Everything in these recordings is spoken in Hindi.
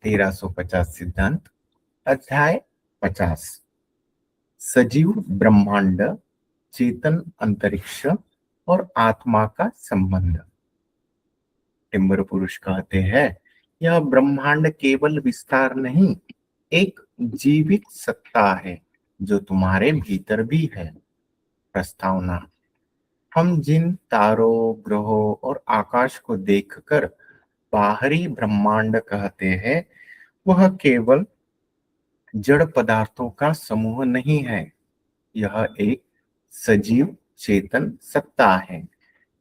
1350 सिद्धांत, अध्याय 50। सजीव ब्रह्मांड, चेतन अंतरिक्ष और आत्मा का संबंध। टिम्बर पुरुष कहते हैं, यह ब्रह्मांड केवल विस्तार नहीं, एक जीवित सत्ता है जो तुम्हारे भीतर भी है। प्रस्तावना। हम जिन तारों, ग्रहों और आकाश को देखकर बाहरी ब्रह्मांड कहते हैं, वह केवल जड़ पदार्थों का समूह नहीं है। यह एक सजीव चेतन सत्ता है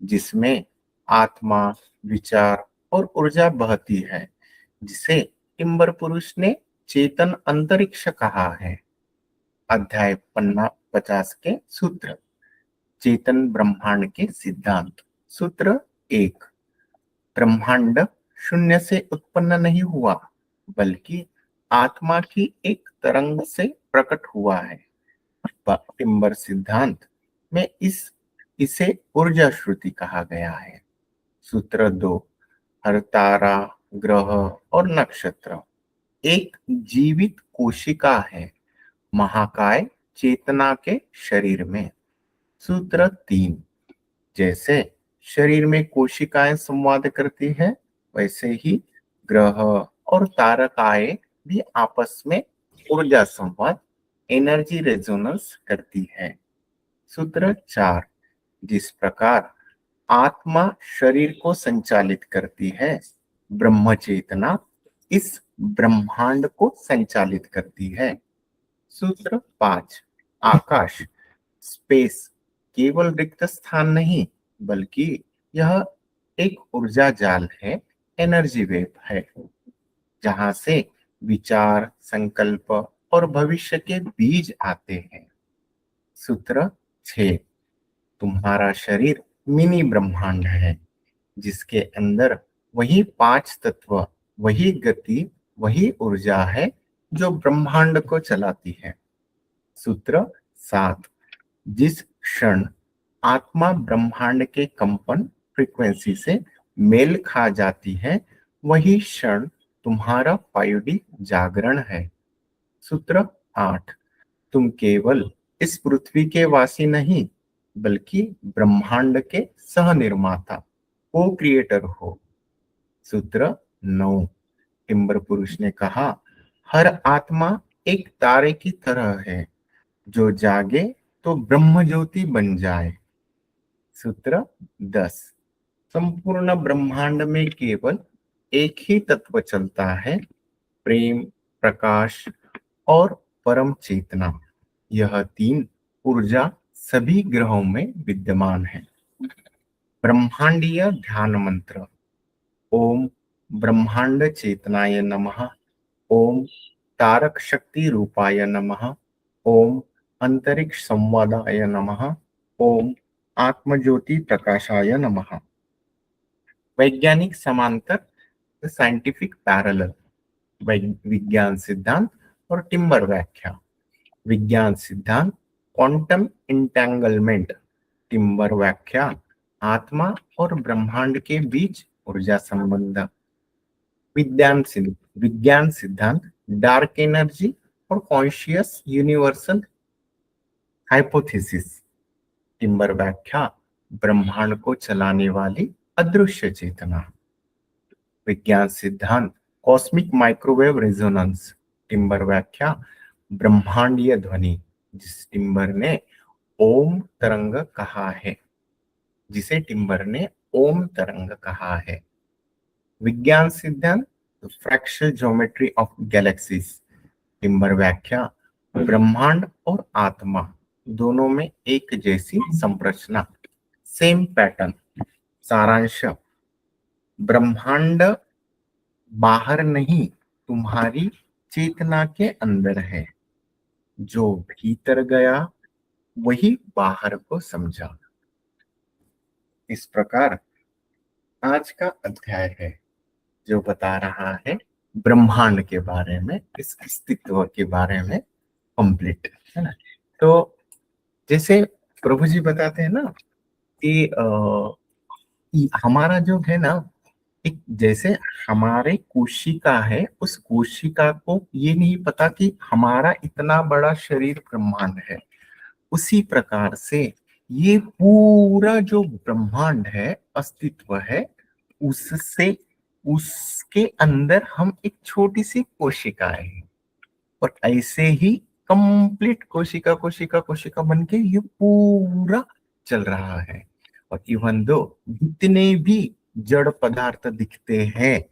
जिसमें आत्मा, विचार और ऊर्जा बहती है, जिसे टिम्बर पुरुष ने चेतन अंतरिक्ष कहा है। अध्याय 50 के सूत्र। चेतन ब्रह्मांड के सिद्धांत। सूत्र 1। ब्रह्मांड शून्य से उत्पन्न नहीं हुआ, बल्कि आत्मा की एक तरंग से प्रकट हुआ है। टिम्बर सिद्धांत में इसे ऊर्जा श्रुति कहा गया है। सूत्र 2। हर तारा, ग्रह और नक्षत्र एक जीवित कोशिका है, महाकाय चेतना के शरीर में। सूत्र 3। जैसे शरीर में कोशिकाएं संवाद करती है, वैसे ही ग्रह और तारकाएं भी आपस में ऊर्जा संवाद, एनर्जी रेजोनेंस करती है। सूत्र 4। जिस प्रकार आत्मा शरीर को संचालित करती है, ब्रह्म चेतना इस ब्रह्मांड को संचालित करती है। सूत्र 5। आकाश, स्पेस केवल रिक्त स्थान नहीं, बल्कि यह एक ऊर्जा जाल है, एनर्जी वेव है, जहां से विचार, संकल्प और भविष्य के बीज आते हैं। सूत्र 6। तुम्हारा शरीर मिनी ब्रह्मांड है, जिसके अंदर वही 5 तत्व, वही गति, वही ऊर्जा है जो ब्रह्मांड को चलाती है। सूत्र 7। जिस क्षण आत्मा ब्रह्मांड के कंपन फ्रीक्वेंसी से मेल खा जाती है, वही क्षण तुम्हारा 5D जागरण है। सूत्र 8। तुम केवल इस पृथ्वी के वासी नहीं, बल्कि ब्रह्मांड के सह निर्माता, को क्रिएटर हो। सूत्र 9। टिम्बर पुरुष ने कहा, हर आत्मा एक तारे की तरह है, जो जागे तो ब्रह्म ज्योति बन जाए। सूत्र 10। संपूर्ण ब्रह्मांड में केवल एक ही तत्व चलता है, प्रेम, प्रकाश और परम चेतना। यह 3 ऊर्जा सभी ग्रहों में विद्यमान है। ब्रह्मांडीय ध्यान मंत्र। ओम ब्रह्मांड चेतनाय नमः। ओम तारक शक्ति रूपाय नमः। ओम अंतरिक्ष संवादाय नमः। ओम आत्मज्योति प्रकाशाय नमः। वैज्ञानिक समांतर, साइंटिफिक पैरेलल। विज्ञान सिद्धांत और टिम्बर व्याख्या। विज्ञान सिद्धांत क्वांटम इंटेंगलमेंट। टिम्बर व्याख्या आत्मा और ब्रह्मांड के बीच ऊर्जा संबंध। विज्ञान सिद्धांत डार्क एनर्जी और कॉन्शियस यूनिवर्सल हाइपोथेसिस। टिम्बर व्याख्या ब्रह्मांड को चलाने वाली अदृश्य चेतना। विज्ञान सिद्धांत कॉस्मिक माइक्रोवेव रेजोनेंस। टिम्बर व्याख्या ब्रह्मांडीय ध्वनि, जिस टिम्बर ने ओम तरंग कहा है, जिसे टिम्बर ने ओम तरंग कहा है। विज्ञान सिद्धांत fractional geometry of galaxies. Timber व्याख्या ब्रह्मांड और आत्मा दोनों में एक जैसी संरचना, सेम पैटर्न। सारांश। ब्रह्मांड बाहर नहीं, तुम्हारी चेतना के अंदर है। जो भीतर गया वही बाहर को समझा। इस प्रकार आज का अध्याय है जो बता रहा है ब्रह्मांड के बारे में, इस अस्तित्व के बारे में कंप्लीट है ना। तो जैसे प्रभु जी बताते हैं ना कि हमारा जो है ना, एक जैसे हमारे कोशिका है, उस कोशिका को ये नहीं पता कि हमारा इतना बड़ा शरीर ब्रह्मांड है, उसी प्रकार से ये पूरा जो ब्रह्मांड है, अस्तित्व है, उससे उसके अंदर हम एक छोटी सी कोशिका है। और ऐसे ही कंप्लीट कोशिका कोशिका कोशिका बन के ये पूरा चल रहा है। और इवन दो जितने भी जड़ पदार्थ दिखते हैं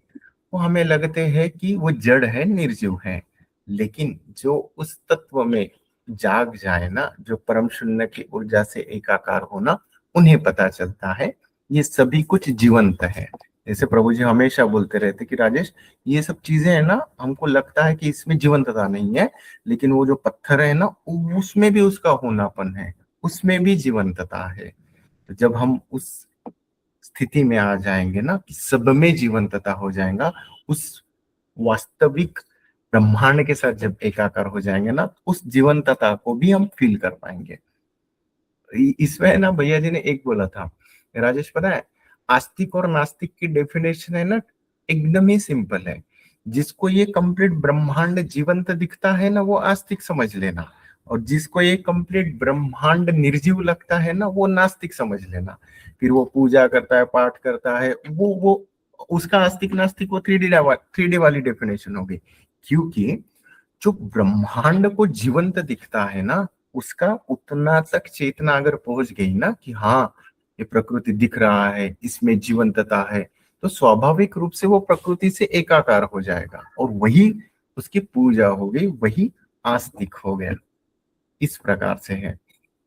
वो हमें लगते हैं कि वो जड़ है, निर्जीव है, लेकिन जो उस तत्व में जाग जाए ना, जो परम शून्य की ऊर्जा से एकाकार होना, उन्हें पता चलता है ये सभी कुछ जीवंत है। जैसे प्रभु जी हमेशा बोलते रहते कि राजेश, ये सब चीजें है ना, हमको लगता है कि इसमें जीवंतता नहीं है, लेकिन वो जो पत्थर है ना, उसमें भी उसका होनापन है, उसमें भी जीवंतता है। तो जब हम उस स्थिति में आ जाएंगे ना कि सब में जीवंतता हो जाएगा, उस वास्तविक ब्रह्मांड के साथ जब एकाकार हो जाएंगे ना, उस जीवंतता को भी हम फील कर पाएंगे। इसमें ना भैया जी ने एक बोला था, राजेश पता है, आस्तिक और नास्तिक की डेफिनेशन है ना, एकदम ही सिंपल है। जिसको ये कंप्लीट ब्रह्मांड जीवंत दिखता है ना, वो आस्तिक समझ लेना, और जिसको ये कंप्लीट ब्रह्मांड निर्जीव लगता है ना, वो नास्तिक समझ लेना। फिर वो पूजा करता है, पाठ करता है, वो उसका आस्तिक नास्तिक वो थ्री डी वाली डेफिनेशन होगी। क्योंकि जो ब्रह्मांड को जीवंत दिखता है ना, उसका उतना तक चेतना अगर पहुंच गई ना कि हाँ ये प्रकृति दिख रहा है, इसमें जीवंतता है, तो स्वाभाविक रूप से वो प्रकृति से एकाकार हो जाएगा, और वही उसकी पूजा हो गई, वही आस्तिक हो गया। इस प्रकार से है।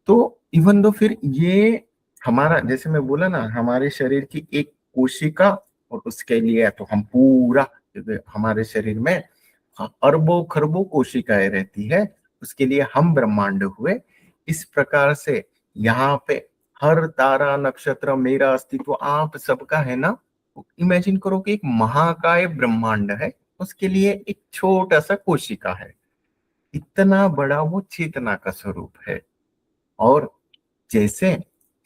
तो इवन दो फिर ये हमारा, जैसे मैं बोला ना, हमारे शरीर की एक कोशिका, और उसके लिए तो हम पूरा, हमारे शरीर में अरबों खरबों कोशिकाएं रहती है, उसके लिए हम ब्रह्मांड हुए। इस प्रकार से यहाँ पे हर तारा नक्षत्र मेरा अस्तित्व आप सबका है ना। इमेजिन करो कि एक महाकाय ब्रह्मांड है, उसके लिए एक छोटा सा कोशिका है, इतना बड़ा वो चेतना का स्वरूप है। और जैसे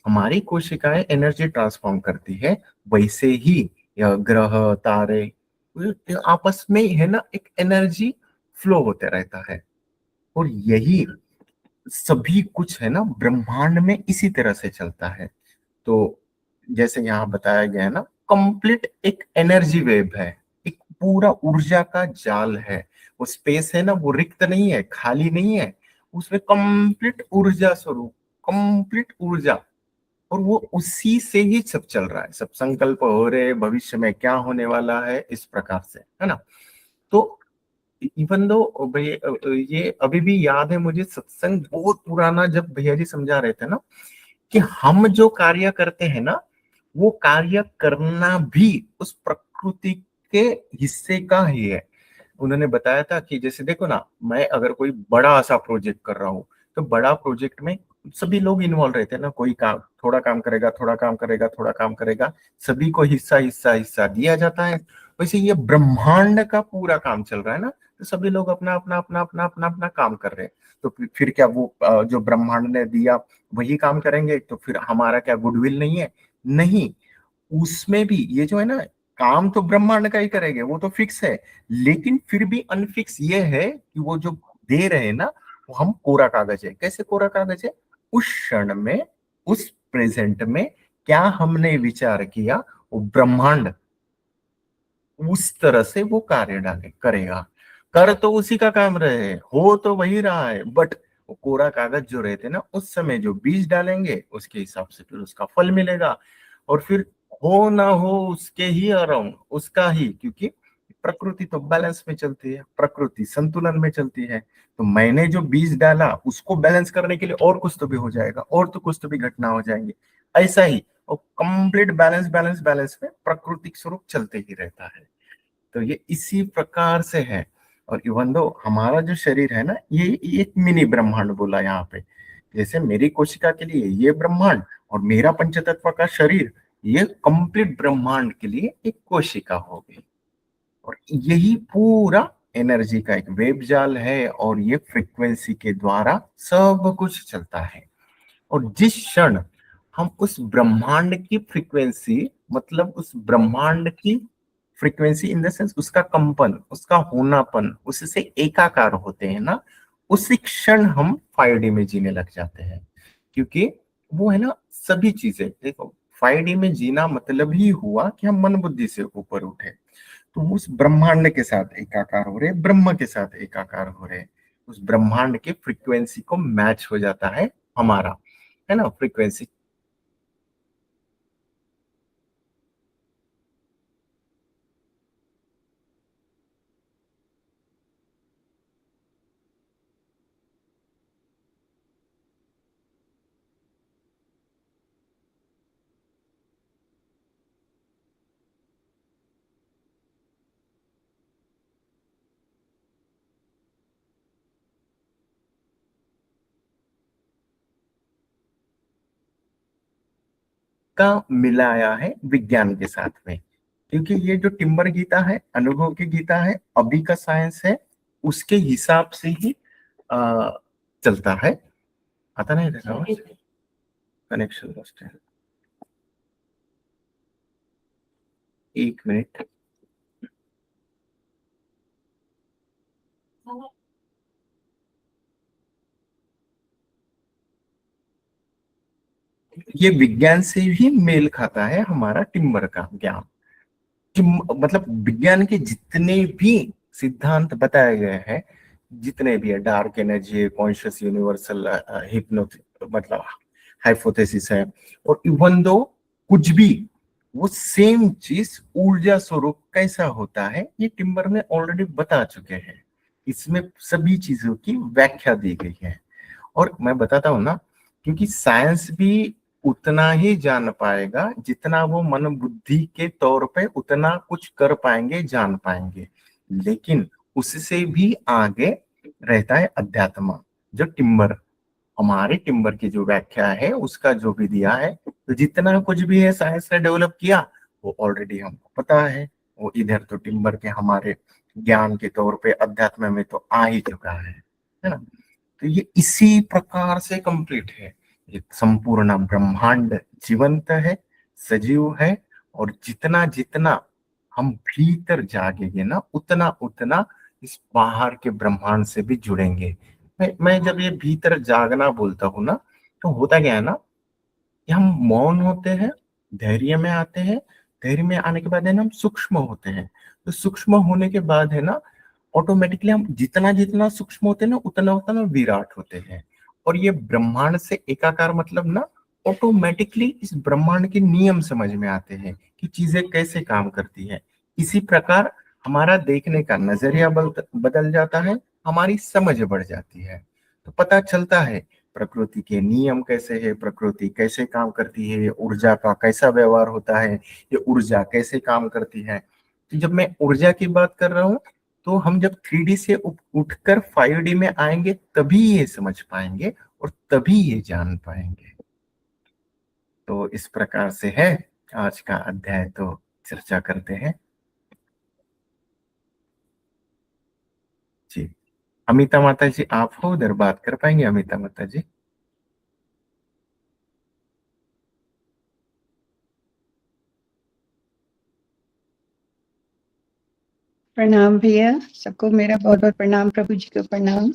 हमारी कोशिकाएं एनर्जी ट्रांसफॉर्म करती है, वैसे ही यह ग्रह तारे ये आपस में है ना एक एनर्जी फ्लो होते रहता है। और यही सभी कुछ है ना ब्रह्मांड में इसी तरह से चलता है। तो जैसे यहाँ बताया गया है ना, कंप्लीट एक एनर्जी वेव है, एक पूरा ऊर्जा का जाल है। वो स्पेस है ना, वो रिक्त नहीं है, खाली नहीं है, उसमें कंप्लीट ऊर्जा स्वरूप, कंप्लीट ऊर्जा। और वो उसी से ही सब चल रहा है, सब संकल्प हो रहे, भविष्य में क्या होने वाला है, इस प्रकार से है ना। तो इवन दो ये अभी भी याद है मुझे, सत्संग बहुत पुराना, जब भैया जी समझा रहे थे ना कि हम जो कार्य करते हैं ना, वो कार्य करना भी उस प्रकृति के हिस्से का ही है। उन्होंने बताया था कि जैसे देखो ना, मैं अगर कोई बड़ा सा प्रोजेक्ट कर रहा हूँ, तो बड़ा प्रोजेक्ट में सभी लोग इन्वॉल्व रहते हैं ना, कोई काम थोड़ा काम करेगा, थोड़ा काम करेगा, थोड़ा काम करेगा, सभी को हिस्सा हिस्सा हिस्सा दिया जाता है। वैसे ये ब्रह्मांड का पूरा काम चल रहा है ना, तो सभी लोग अपना अपना अपना अपना अपना अपना काम कर रहे हैं। तो फिर क्या वो जो ब्रह्मांड ने दिया वही काम करेंगे, तो फिर हमारा क्या गुडविल नहीं है? नहीं, उसमें भी ये जो है ना, काम तो ब्रह्मांड का ही करेंगे, वो तो फिक्स है। लेकिन फिर भी अनफिक्स ये है कि वो जो दे रहे हैं ना, वो हम कोरा कागज है। कैसे कोरा कागज है? उस क्षण में, उस प्रेजेंट में क्या हमने विचार किया, वो ब्रह्मांड उस तरह से वो कार्य डाले करेगा। कर तो उसी का काम रहे, हो तो वही रहा है, बट वो कोरा कागज जो रहते ना, उस समय जो बीज डालेंगे उसके हिसाब से फिर उसका फल मिलेगा। और फिर हो ना हो उसके ही अराउंड उसका ही, क्योंकि प्रकृति तो बैलेंस में चलती है, प्रकृति संतुलन में चलती है। तो मैंने जो बीज डाला उसको बैलेंस करने के लिए और कुछ तो भी हो जाएगा, और तो कुछ तो भी घटना हो जाएंगे। ऐसा ही और कंप्लीट बैलेंस बैलेंस बैलेंस में प्राकृतिक स्वरूप चलते ही रहता है। तो ये इसी प्रकार से है। और इवन दो हमारा जो शरीर है ना, ये एक मिनी ब्रह्मांड बोला यहाँ पे। जैसे मेरी कोशिका के लिए ये ब्रह्मांड, और मेरा पंचतत्व का शरीर ये कंप्लीट ब्रह्मांड के लिए एक कोशिका हो गई। और यही पूरा एनर्जी का एक वेब जाल है, और ये फ्रीक्वेंसी के द्वारा सब कुछ चलता है। और जिस क्षण हम उस ब्रह्मांड की फ्रीक्वेंसी, मतलब उस ब्रह्मांड की फ्रीक्वेंसी इन द सेंस उसका कंपन, उसका होनापन, उससे एकाकार होते हैं ना, उसी क्षण हम 5D में जीने लग जाते हैं। क्योंकि वो है ना, सभी चीजें देखो, 5D में जीना मतलब ही हुआ कि हम मन बुद्धि से ऊपर उठे, तो उस ब्रह्मांड के साथ एकाकार हो रहे, ब्रह्म के साथ एकाकार हो रहे, उस ब्रह्मांड के फ्रीक्वेंसी को मैच हो जाता है हमारा, है ना, फ्रीक्वेंसी का मिलाया है विज्ञान के साथ में। क्योंकि ये जो टिम्बर गीता है, अनुभव की गीता है, अभी का साइंस है, उसके हिसाब से ही आ, चलता है। आता नहीं रहता कनेक्शन लॉस्ट है, 1 मिनट। ये विज्ञान से भी मेल खाता है हमारा टिम्बर का ज्ञान। मतलब विज्ञान के जितने भी सिद्धांत बताए गए हैं, जितने भी है, डार्क एनर्जी है, कॉन्शियस यूनिवर्सल हिप्नो, मतलब हाइपोथेसिस है, और इवन दो कुछ भी, वो सेम चीज ऊर्जा स्वरूप कैसा होता है ये टिम्बर में ऑलरेडी बता चुके हैं। इसमें सभी चीजों की व्याख्या दी गई है। और मैं बताता हूँ ना, क्योंकि साइंस भी उतना ही जान पाएगा जितना वो मन बुद्धि के तौर पे उतना कुछ कर पाएंगे, जान पाएंगे। लेकिन उससे भी आगे रहता है अध्यात्म, जो टिम्बर, हमारे टिम्बर की जो व्याख्या है उसका जो भी दिया है, तो जितना कुछ भी है साइंस ने डेवलप किया वो ऑलरेडी हमको पता है। वो इधर तो टिम्बर के हमारे ज्ञान के तौर पे अध्यात्म में तो आ ही चुका है ना। तो ये इसी प्रकार से कंप्लीट है। ये संपूर्ण ब्रह्मांड जीवंत है, सजीव है, और जितना जितना हम भीतर जागेंगे ना, उतना उतना इस बाहर के ब्रह्मांड से भी जुड़ेंगे। मैं जब ये भीतर जागना बोलता हूँ ना, तो होता क्या है ना, कि हम मौन होते हैं, धैर्य में आते हैं, धैर्य में आने के बाद है ना हम सूक्ष्म होते हैं। तो सूक्ष्म होने के बाद है ना, ऑटोमेटिकली हम जितना जितना सूक्ष्म होते हैं ना, उतना उतना विराट होते हैं। और ये ब्रह्मांड से एकाकार मतलब ना, ऑटोमेटिकली इस ब्रह्मांड के नियम समझ में आते हैं कि चीजें कैसे काम करती है। इसी प्रकार हमारा देखने का नजरिया बदल जाता है, हमारी समझ बढ़ जाती है। तो पता चलता है प्रकृति के नियम कैसे है, प्रकृति कैसे काम करती है, ऊर्जा का कैसा व्यवहार होता है, ये ऊर्जा कैसे काम करती है। तो जब मैं ऊर्जा की बात कर रहा हूँ, तो हम जब 3D से उठकर 5D में आएंगे तभी ये समझ पाएंगे और तभी ये जान पाएंगे। तो इस प्रकार से है आज का अध्याय, तो चर्चा करते हैं जी। अमिता माता जी आप हो उधर, बात कर पाएंगे अमिता माता जी? प्रणाम भैया, सबको मेरा बहुत बहुत प्रणाम, प्रभु जी को प्रणाम।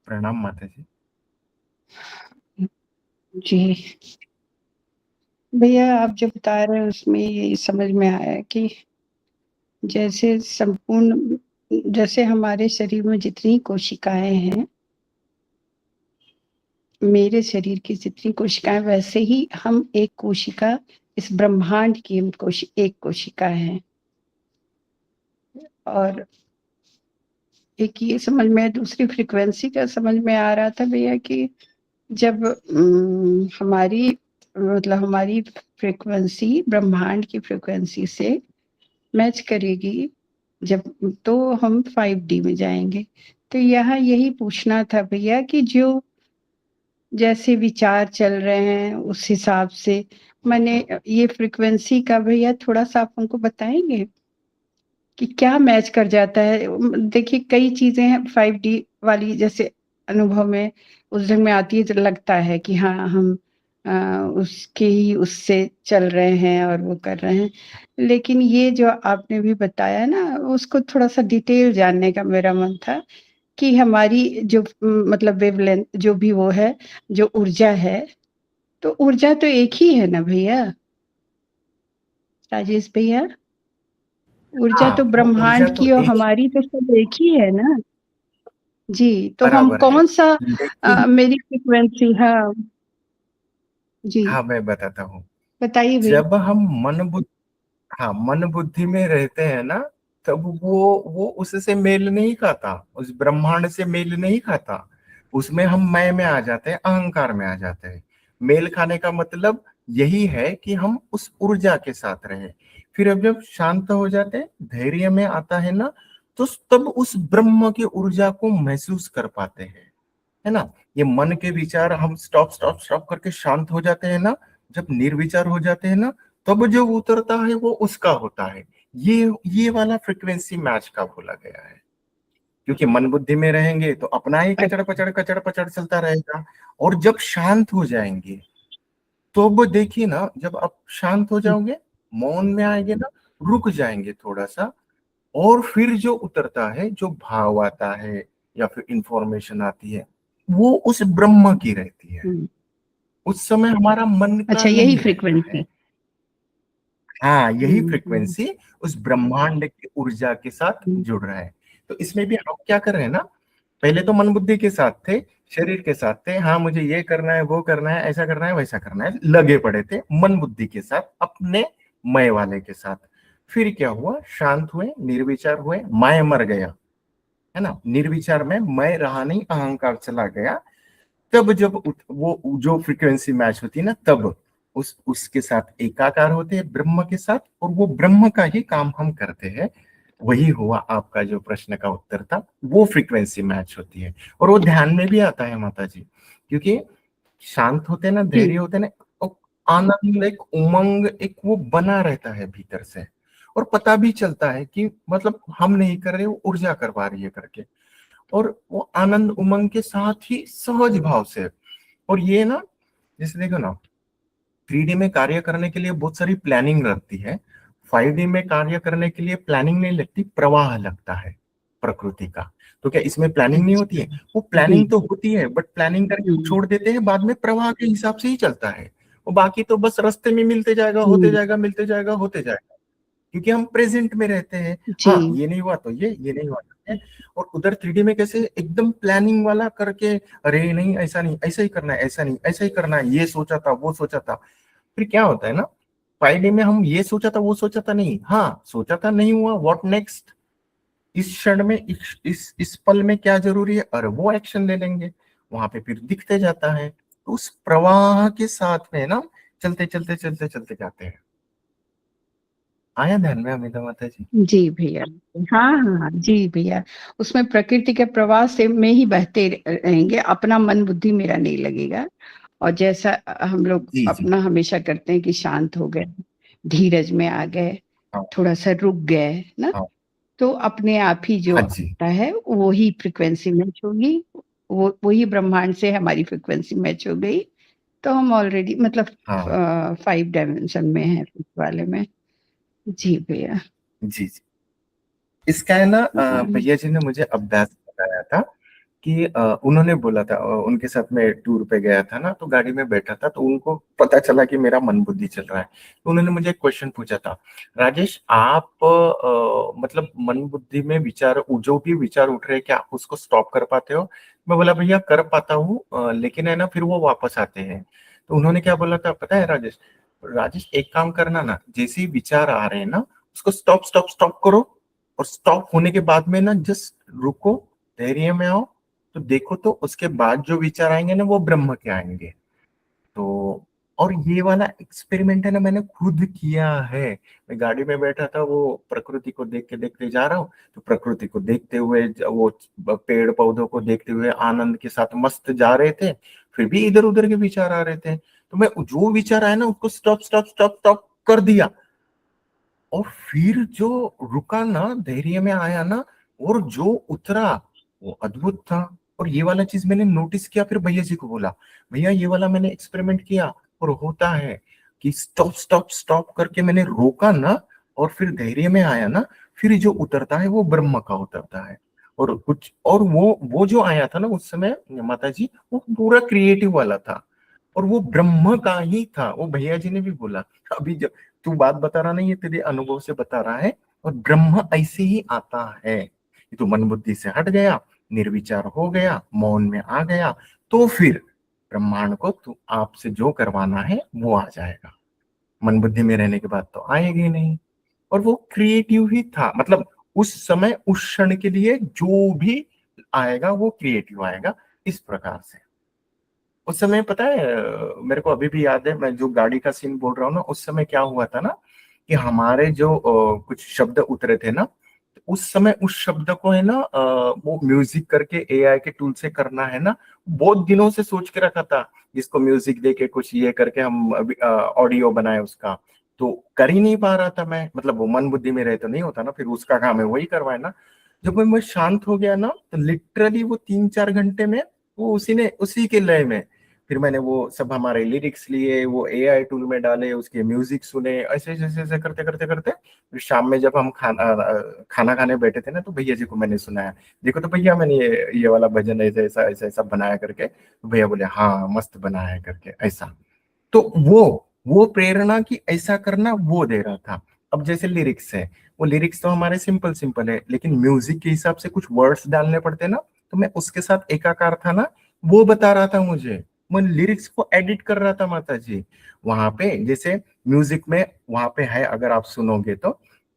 प्रणाम माता जी। जी भैया, आप जो बता रहे हैं उसमें ये समझ में आया कि जैसे संपूर्ण, जैसे हमारे शरीर में जितनी कोशिकाएं हैं, मेरे शरीर की जितनी कोशिकाएं, वैसे ही हम एक कोशिका, इस ब्रह्मांड की हम एक कोशिका है। और एक ये समझ में, दूसरी फ्रीक्वेंसी का समझ में आ रहा था भैया कि जब हमारी, मतलब हमारी फ्रीक्वेंसी ब्रह्मांड की फ्रीक्वेंसी से मैच करेगी जब, तो हम 5D में जाएंगे। तो यहाँ यही पूछना था भैया कि जो जैसे विचार चल रहे हैं उस हिसाब से, मैंने ये फ्रीक्वेंसी का भैया थोड़ा सा आप हमको बताएंगे कि क्या मैच कर जाता है। देखिए कई चीजें हैं 5D वाली, जैसे अनुभव में उस ढंग में आती है तो लगता है कि हाँ हम उसके ही उससे चल रहे हैं और वो कर रहे हैं। लेकिन ये जो आपने भी बताया ना, उसको थोड़ा-सा डिटेल जानने का मेरा मन था कि हमारी जो मतलब वेवलेंथ जो भी वो है, जो ऊर्जा है, तो ऊर्जा तो एक ही है ना भैया? राजेश भैया? ऊर्जा तो हाँ, वो ऊर्जा ब्रह्मांड तो की और एक ही हमारी तो सब एक ही है ना? जी, तो हम बराबर है, कौन-सा लेकिन मेरी फ्रीक्वेंसी हाँ, जी, हाँ मैं बताता हूँ। बताइए भैया। जब हम हाँ, मन बुद्धि में रहते हैं ना, तब वो उससे मेल नहीं खाता, उस ब्रह्मांड से मेल नहीं खाता। उसमें हम मैं में आ जाते हैं, अहंकार में आ जाते हैं। मेल खाने का मतलब यही है कि हम उस ऊर्जा के साथ रहे। फिर अब जब शांत हो जाते हैं, धैर्य में आता है ना, तो तब उस ब्रह्म की ऊर्जा को महसूस कर पाते हैं, है ना। ये मन के विचार हम स्टॉप स्टॉप स्टॉप करके शांत हो जाते हैं ना, जब निर्विचार हो जाते हैं ना, तब जो उतरता है वो उसका होता है। ये वाला फ्रिक्वेंसी मैच का बोला गया है। क्योंकि मन बुद्धि में रहेंगे तो अपना ही कचड़ पचड़ चलता रहेगा। और जब शांत हो जाएंगे, तो वो देखिए ना, जब आप शांत हो जाओगे, मौन में आएंगे ना, रुक जाएंगे थोड़ा सा, और फिर जो उतरता है, जो भाव आता है या फिर इंफॉर्मेशन आती है, वो उस ब्रह्म की रहती है। हुँ, उस समय हमारा मन का अच्छा यही नहीं रहता है। फ्रीक्वेंसी। हाँ, यही हुँ। फ्रिक्वेंसी उस ब्रह्मांड की ऊर्जा के साथ हुँ, जुड़ रहा है। तो इसमें भी हम क्या कर रहे हैं ना, पहले तो मन बुद्धि के साथ थे, शरीर के साथ थे, हाँ मुझे ये करना है, वो करना है, ऐसा करना है, वैसा करना है, लगे पड़े थे मन बुद्धि के साथ, अपने मैं वाले के साथ। फिर क्या हुआ, शांत हुए, निर्विचार हुए, मैं मर गया, है ना। निर्विचार में मैं रहा नहीं, अहंकार चला गया। तब जब वो जो फ्रीक्वेंसी मैच होती है ना, तब उसके साथ एकाकार होते हैं ब्रह्म के साथ, और वो ब्रह्म का ही काम हम करते हैं। वही हुआ आपका जो प्रश्न का उत्तर था, वो फ्रीक्वेंसी मैच होती है। और वो ध्यान में भी आता है माता जी, क्योंकि शांत होते ना, जी, धैर्य होते ना, और आनंद, एक उमंग, एक वो बना रहता है भीतर से। और पता भी चलता है कि मतलब हम नहीं कर रहे, वो ऊर्जा करवा रही है करके। और वो आनंद उमंग के साथ ही सहज भाव से। और ये ना, जैसे देखो ना, 3D में कार्य करने के लिए बहुत सारी प्लानिंग लगती है। 5D में कार्य करने के लिए प्लानिंग नहीं लगती, प्रवाह लगता है प्रकृति का। तो क्या इसमें प्लानिंग नहीं होती अच्छा। है? वो जी, प्लानिंग तो होती है, बट प्लानिंग करके हुँ, छोड़ देते हैं, बाद में प्रवाह के हिसाब से ही चलता है। वो बाकी तो बस रास्ते में मिलते जाएगा, होते हुँ, जाएगा, मिलते जाएगा, होते जाएगा। क्योंकि हम प्रेजेंट में रहते हैं। हाँ, जी, ये नहीं हुआ तो ये नहीं हुआ तो ये। और उधर 3D में कैसे एकदम प्लानिंग वाला करके, अरे नहीं ऐसा नहीं, ऐसा ही करना है, ऐसा नहीं ऐसा ही करना है, ये सोचा था, वो सोचा था। फिर क्या होता है ना, 5D में हम ये सोचा था, वो सोचा था नहीं, हाँ सोचा था, नहीं हुआ, व्हाट नेक्स्ट। इस क्षण में, इस पल में क्या जरूरी है, अरे वो एक्शन ले लेंगे। वहां पे फिर दिखते जाता है। तो उस प्रवाह के साथ में ना, चलते चलते चलते चलते जाते हैं। आया ध्यान में अमिता माता जी? जी भैया। हाँ, हाँ, हाँ, जी भैया। उसमें प्रकृति के प्रवाह से में ही बहते रहेंगे, अपना मन बुद्धि मेरा नहीं लगेगा। और जैसा हम लोग जी जी। अपना हमेशा करते हैं कि शांत हो गए, धीरज में आ गए, हाँ थोड़ा-सा रुक गए, ना? हाँ। तो अपने आप ही जो हाँ जी। आता है वो ही फ्रीक्वेंसी मैच होगी, वो वही ब्रह्मांड से हमारी फ्रीक्वेंसी मैच हो गई, तो हम ऑलरेडी मतलब हाँ। 5 डायमेंशन में हैं इस वाले में। जी भैया। जी जी। इसका है ना, हुँ, भैया जी ने मुझे अभ्यास बताया था कि उन्होंने बोला था, उनके साथ में टूर पे गया था ना, तो गाड़ी में बैठा था, तो उनको पता चला कि मेरा मन बुद्धि चल रहा है। तो उन्होंने मुझे एक क्वेश्चन पूछा था, राजेश आप मतलब मन बुद्धि में विचार, जो भी विचार उठ रहे हैं, क्या आप उसको स्टॉप कर पाते हो? मैं बोला भैया कर पाता हूँ, लेकिन है ना, फिर वो वापस आते हैं। तो उन्होंने क्या बोला था पता है राजेश? राजेश एक काम करना ना, जैसे ही विचार आ रहे हैं ना, उसको स्टॉप स्टॉप स्टॉप करो। और स्टॉप होने के बाद में ना, जस्ट रुको, धैर्य में आओ, तो देखो तो उसके बाद जो विचार आएंगे ना, वो ब्रह्म के आएंगे। तो और ये वाला एक्सपेरिमेंट है ना, मैंने खुद किया है। मैं गाड़ी में बैठा था, वो प्रकृति को देखते जा रहा हूँ, तो प्रकृति को देखते हुए, वो पेड़ पौधों को देखते हुए आनंद के साथ मस्त जा रहे थे। फिर भी इधर उधर के विचार आ रहे थे, तो मैं जो विचार आया ना, उसको स्टॉप स्टॉप स्टॉप स्टॉप कर दिया। और फिर जो रुका ना, धैर्य में आया ना, और जो उतरा, वो अद्भुत था। और ये वाला चीज मैंने नोटिस किया, फिर भैया जी को बोला, भैया ये वाला मैंने एक्सपेरिमेंट किया, और होता है कि स्टॉप स्टॉप स्टॉप करके मैंने रोका ना, और फिर धैर्य में आया ना, फिर जो उतरता है वो ब्रह्म का उतरता है। और कुछ और वो जो आया था ना उस समय माता जी, वो पूरा क्रिएटिव वाला था, और वो ब्रह्म का ही था। वो भैया जी ने भी बोला, अभी जब तू बात बता रहा नहीं, ये तेरे अनुभव से बता रहा है, और ब्रह्म ऐसे ही आता है। ये तो मन बुद्धि से हट गया, निर्विचार हो गया, मौन में आ गया, तो फिर ब्रह्मांड को तू आपसे जो करवाना है वो आ जाएगा। मन बुद्धि में रहने के बाद तो आएगी नहीं। और वो क्रिएटिव ही था, मतलब उस समय उस क्षण के लिए जो भी आएगा वो क्रिएटिव आएगा, इस प्रकार से। उस समय पता है, मेरे को अभी भी याद है, मैं जो गाड़ी का सीन बोल रहा हूँ ना, उस समय क्या हुआ था ना, कि हमारे जो कुछ शब्द उतरे थे ना, तो उस समय उस शब्द को है ना, वो म्यूजिक करके एआई के टूल से करना है ना, बहुत दिनों से सोच के रखा था, जिसको म्यूजिक दे के कुछ ये करके हम ऑडियो बनाए उसका। तो कर ही नहीं पा रहा था मैं, मतलब वो मन बुद्धि में रहे तो नहीं होता ना, फिर उसका काम है वही करवाए ना। जब मैं शांत हो गया ना, तो लिटरली वो 3-4 घंटे में वो उसी के लय में, फिर मैंने वो सब हमारे लिरिक्स लिए, वो एआई टूल में डाले, उसके म्यूजिक सुने, ऐसे ऐसे ऐसे करते करते करते फिर शाम में जब हम खाना खाने बैठे थे ना, तो भैया जी को मैंने सुनाया, देखो तो भैया मैंने ये वाला भजन ऐसे ऐसा ऐसा ऐसा बनाया करके, तो भैया बोले हाँ मस्त बनाया है करके ऐसा। तो वो प्रेरणा की ऐसा करना वो दे रहा था। अब जैसे लिरिक्स है, वो लिरिक्स तो हमारे सिंपल सिंपल है, लेकिन म्यूजिक के हिसाब से कुछ वर्ड्स डालने पड़ते ना, तो मैं उसके साथ एकाकार था ना, वो बता रहा था मुझे, मैं लिरिक्स को एडिट कर रहा था माता जी। वहां पे जैसे म्यूजिक में वहां पे है, अगर आप सुनोगे तो,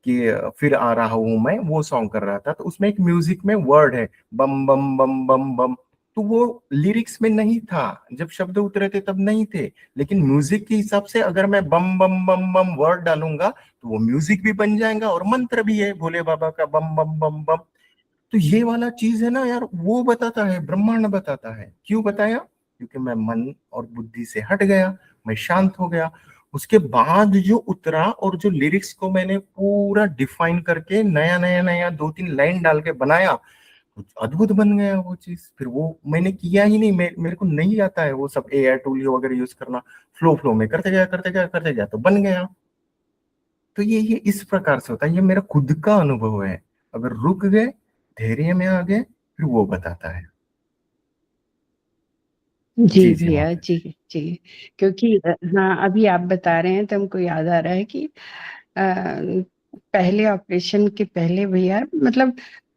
कि फिर आ रहा हूं मैं, वो सॉन्ग कर रहा था, तो उसमें एक म्यूजिक में वर्ड है बम बम बम बम बम, तो वो लिरिक्स में नहीं था, जब शब्द उतरे थे तब नहीं थे, लेकिन म्यूजिक के हिसाब से अगर मैं बम बम बम बम वर्ड डालूंगा, तो वो म्यूजिक भी बन जाएगा और मंत्र भी है भोले बाबा का बम बम बम बम। तो ये वाला चीज है ना यार, वो बताता है, ब्रह्मांड बताता है। क्यों बताया? क्योंकि मैं मन और बुद्धि से हट गया, मैं शांत हो गया। उसके बाद जो उतरा, और जो लिरिक्स को मैंने पूरा डिफाइन करके नया नया नया 2-3 लाइन डाल के बनाया, कुछ अद्भुत बन गया वो चीज। फिर वो मैंने किया ही नहीं, मेरे को नहीं आता है वो सब एआई टूल वगैरह यूज करना, फ्लो फ्लो में करते गया करते गया करते गया तो बन गया। तो ये इस प्रकार से होता है, ये मेरा खुद का अनुभव है। अगर रुक गए, धैर्य में आ गए, फिर वो बताता है। जी जी जी भैया, माता जी, जी। क्योंकि हाँ, अभी आप बता रहे हैं तो हमको याद आ रहा है कि पहले ऑपरेशन के पहले भैया, मतलब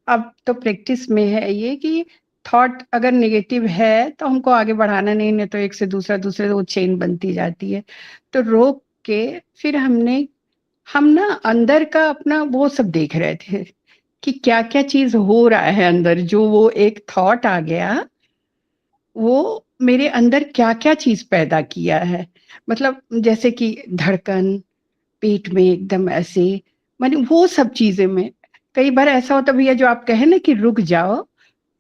अब तो प्रैक्टिस में है ये कि थॉट अगर नेगेटिव है तो हमको आगे बढ़ाना नहीं तो एक से दूसरा, दूसरे से वो चेन बनती जाती है। तो रोक के फिर हम ना अंदर का अपना वो सब देख रहे थे कि क्या-क्या चीज़ हो रहा है अंदर, जो वो एक थॉट आ गया, वो मेरे अंदर क्या-क्या चीज़ पैदा किया है। मतलब जैसे कि धड़कन, पेट में एकदम ऐसे, माने वो सब चीज़ें में कई बार ऐसा होता है भैया, जो आप कहे ना कि रुक जाओ,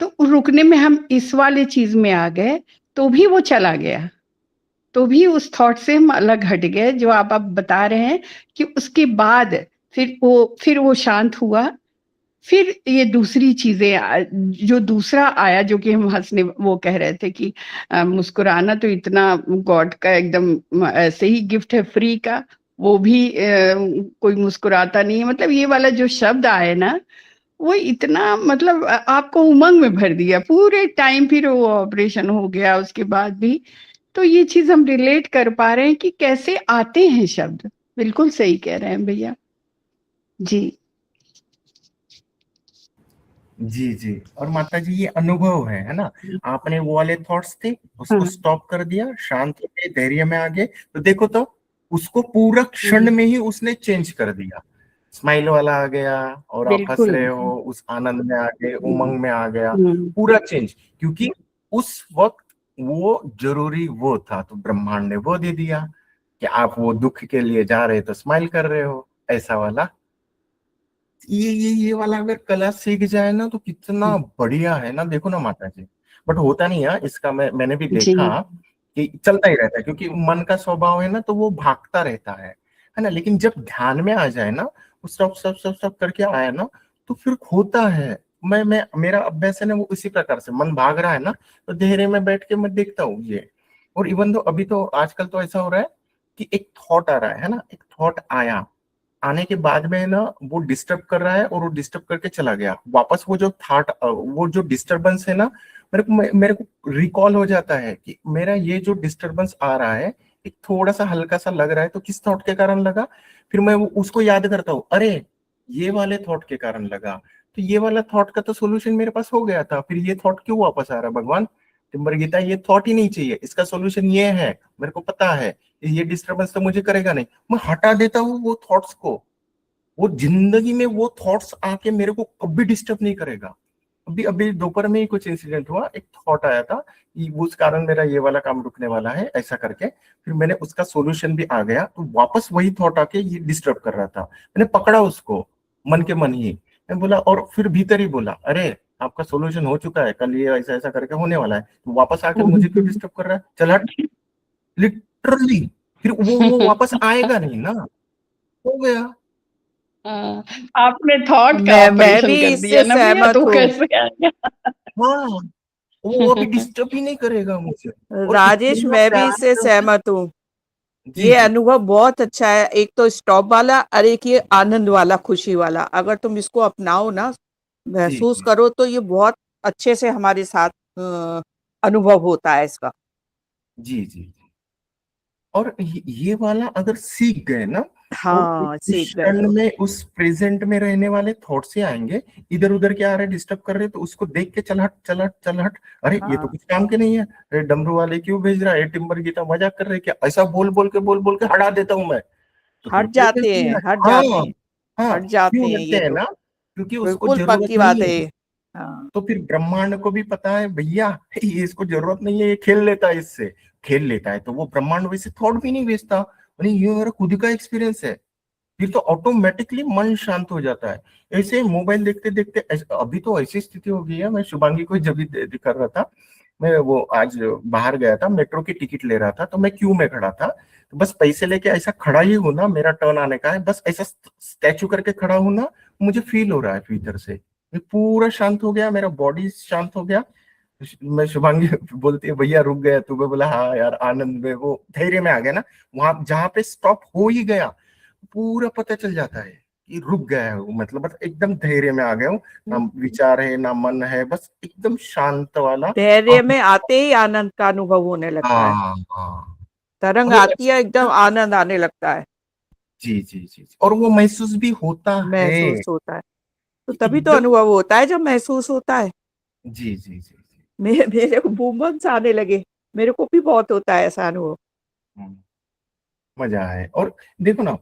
तो रुकने में हम इस वाले चीज़ में आ गए, तो भी वो चला गया। तो भी उस थॉट से हम अलग हट गए, जो आप अब बता रहे हैं कि उसके बाद फिर वो शांत हुआ। फिर ये दूसरी चीज़ें जो दूसरा आया, जो कि हम हँसने वो कह रहे थे कि मुस्कुराना तो इतना गॉड का एकदम ऐसे ही गिफ्ट है फ्री का, वो भी कोई मुस्कुराता नहीं है। मतलब ये वाला जो शब्द आए ना, वो इतना मतलब आपको उमंग में भर दिया पूरे टाइम। फिर वो ऑपरेशन हो गया उसके बाद भी। तो ये चीज़ हम रिलेट कर पा रहे हैं कि कैसे आते हैं शब्द। बिल्कुल सही कह रहे हैं भैया। जी। जी जी। और माता जी ये अनुभव है ना, आपने वो वाले थॉट्स थे, उसको हाँ, स्टॉप कर दिया, शांत हो गए, धैर्य में आ गए, तो देखो तो उसको पूरा क्षण हुँ, में ही उसने चेंज कर दिया। स्माइल वाला आ गया, और आप हंस बिल्कुल। रहे हो, उस आनंद में आ गए, हुँ, उमंग में आ गया, हुँ। पूरा चेंज। क्योंकि उस वक्त वो जरूरी वो था, तो ब्रह्मांड ने वो दे दिया कि आप वो दुख के लिए जा रहे तो स्माइल कर रहे हो, ऐसा वाला। ये वाला अगर कला सीख जाए ना, तो कितना बढ़िया है ना, देखो ना माता जी। बट होता नहीं है इसका, मैंने भी जी, देखा कि चलता ही रहता है, क्योंकि मन का स्वभाव है ना, तो वो भागता रहता है ना। लेकिन जब ध्यान में आ जाए ना, वो सब सब सब सब करके आया ना, तो फिर होता है। मैं मेरा अभ्यास है ना, वो इसी प्रकार से मन भाग रहा है ना, तो धैर्य में बैठ के मैं देखता हूँ ये, और इवन तो अभी तो आजकल तो ऐसा हो रहा है कि एक थॉट आ रहा है ना, एक थॉट आया, आने के बाद में ना वो डिस्टर्ब कर रहा है और वो डिस्टर्ब करके चला गया वापस। वो जो थॉट, वो जो डिस्टरबेंस है ना, मेरे को रिकॉल हो जाता है कि मेरा ये जो डिस्टरबेंस आ रहा है, एक थोड़ा सा हल्का सा लग रहा है, तो किस थॉट के कारण लगा। फिर मैं उसको याद करता हूँ, अरे ये वाले थॉट के कारण लगा, तो ये वाला थॉट का तो सोल्यूशन मेरे पास हो गया था, फिर ये थॉट क्यों वापस आ रहा है भगवान। टिम्बर गीता, ये थॉट ही नहीं चाहिए, इसका सोल्यूशन ये है, मेरे को पता है ये डिस्टरबेंस तो मुझे करेगा नहीं। मैं हटा देता हूँ वो थॉट्स को, वो जिंदगी में वो थॉट्स आके मेरे को कभी डिस्टर्ब नहीं करेगा। अभी अभी दोपहर में ही कुछ इंसिडेंट हुआ, एक थॉट आया था कि उस कारण मेरा ये वाला काम रुकने वाला है ऐसा करके, फिर मैंने उसका सॉल्यूशन भी आ गया, तो वापस वही थॉट आके ये डिस्टर्ब कर रहा था, मैंने पकड़ा उसको मन के मन ही। मैं बोला, और फिर भीतर ही बोला, अरे आपका सॉल्यूशन हो चुका है, कल ये ऐसा ऐसा करके होने वाला है, तो वापस आकर मुझे क्यों डिस्टर्ब कर रहा है, चल हट। लिटरली फिर वो वापस आएगा नहीं ना, हो गया। हाँ, आपने थॉट का मैं ऑपरेशन भी कर दिया इससे ना भैया, सहमत तो हूँ। कैसे आएगा? हाँ, वो अभी डिस्टर्ब ही नहीं करेगा मुझे, और राजेश, इतना मैं भी प्यार इससे से उसे। सहमत हूँ। जी ये जी अनुभव बहुत अच्छा है, एक तो स्टॉप वाला और एक ये आनंद वाला, खुशी वाला। अगर तुम इसको अपनाओ ना, जी महसूस जी करो, तो ये बहुत अच्छे से हमारे साथ अनुभव होता है इसका। जी जी। और ये वाला अगर सीख गए ना, और हाँ, उस सीख गए क्षण तो। में उस प्रेजेंट में रहने वाले थॉट से आएंगे, इधर उधर क्या आ रहे डिस्टर्ब कर रहे, तो उसको देख के चल हट चल हट चल हट, अरे ये तो हाँ, कुछ काम के नहीं है, अरे डमरू वाले क्यों भेज रहा है, टिम्बर गीता मजाक कर रहे क्या, ऐसा बोल बोल के हटा देता हूं मैं। तो फिर हट जाते प्रेजेंट में हैं, हट हाँ, जाते हैं, हाँ हट जाते क्यों हैं हटते ये हैं तो। ना, क्योंकि उसको बिल्कुल जरूरत पक्की बात नहीं है है। ये। हाँ। तो फिर ब्रह्मांड को भी पता है भैया, ये इसको जरूरत नहीं है, ये खेल लेता है इससे, खेल लेता है, तो वो ब्रह्मांड वैसे थॉट भी नहीं भेजता, नहीं ये मेरा खुद का एक्सपीरियंस है। फिर तो ऑटोमेटिकली मन शांत हो जाता है। ऐसे मोबाइल देखते देखते अभी तो ऐसी स्थिति हो गई है, मैं शुभांगी को जब भी कर रहा था, मैं वो आज बाहर गया था, मेट्रो की टिकट ले रहा था, तो मैं क्यू में खड़ा था, तो बस पैसे लेके ऐसा खड़ा ही हूं ना, मेरा टर्न आने का है, बस ऐसा स्टैचू करके खड़ा हूं ना, मुझे फील हो रहा है भीतर से, मैं पूरा शांत हो गया, मेरा बॉडी शांत हो गया। मैं शुभांगी बोलती है, भैया रुक गया तू, मैं बोला हाँ यार, आनंद में वो धैर्य में आ गया ना, वहां जहां पे स्टॉप हो ही गया, पूरा पता चल जाता है कि रुक गया हूँ, मतलब बस एकदम धैर्य में आ गया हूँ, ना विचार है ना मन है, बस एकदम शांत वाला। धैर्य में आते ही आनंद का अनुभव होने लगता है। हाँ हाँ। तरंग और वो आती है, एकदम आनंद आने लगता है, जी जी जी जी। और वो महसूस भी होता है, महसूस होता है। तो तभी तो एकदम। अनुभव होता है जब महसूस होता है। जी जी जी जी। मेरे को बूमबम्स आने लगे। मेरे को भी बहुत होता है ऐसा अनुभव। हम्म, मजा है। और देखो ना,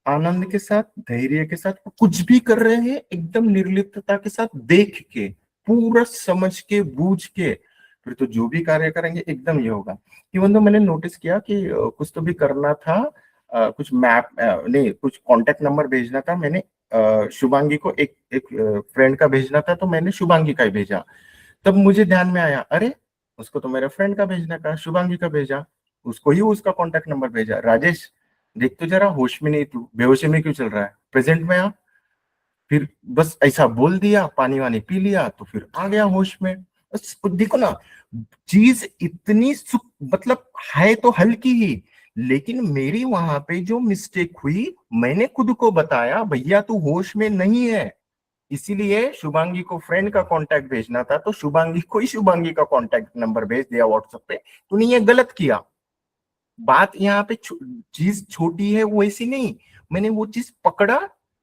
आनंद के साथ, धैर्य के साथ, वो कुछ भी कर रहे हैं एकदम निर्लिप्तता के साथ, देख के, पूरा समझ के बूझ के, फिर तो जो भी कार्य करेंगे एकदम ये होगा। इवन तो मैंने नोटिस किया कि कुछ तो भी करना था, कुछ मैप नहीं, कुछ कांटेक्ट नंबर भेजना था, मैंने शुभांगी को एक एक फ्रेंड का भेजना था, तो मैंने शुभांगी का ही भेजा। तब मुझे ध्यान में आया, अरे उसको तो मेरे फ्रेंड का भेजना था, शुभांगी का भेजा, उसको ही उसका कांटेक्ट नंबर भेजा। राजेश देख तो जरा, होश में नहीं तू, बेहोशी में क्यों चल रहा है, प्रेजेंट में आ। फिर बस ऐसा बोल दिया, पानी वानी पी लिया, तो फिर आ गया होश में। बस देखो ना, चीज इतनी सुख, मतलब है तो हल्की ही, लेकिन मेरी वहां पे जो मिस्टेक हुई, मैंने खुद को बताया भैया तू होश में नहीं है, इसीलिए शुभांगी को फ्रेंड का कांटेक्ट भेजना था, तो शुभांगी को ही शुभांगी का कांटेक्ट नंबर भेज दिया व्हाट्सएप पे, तूने ये गलत किया। बात यहाँ पे चीज छोटी है वो ऐसी नहीं, मैंने वो चीज पकड़ा,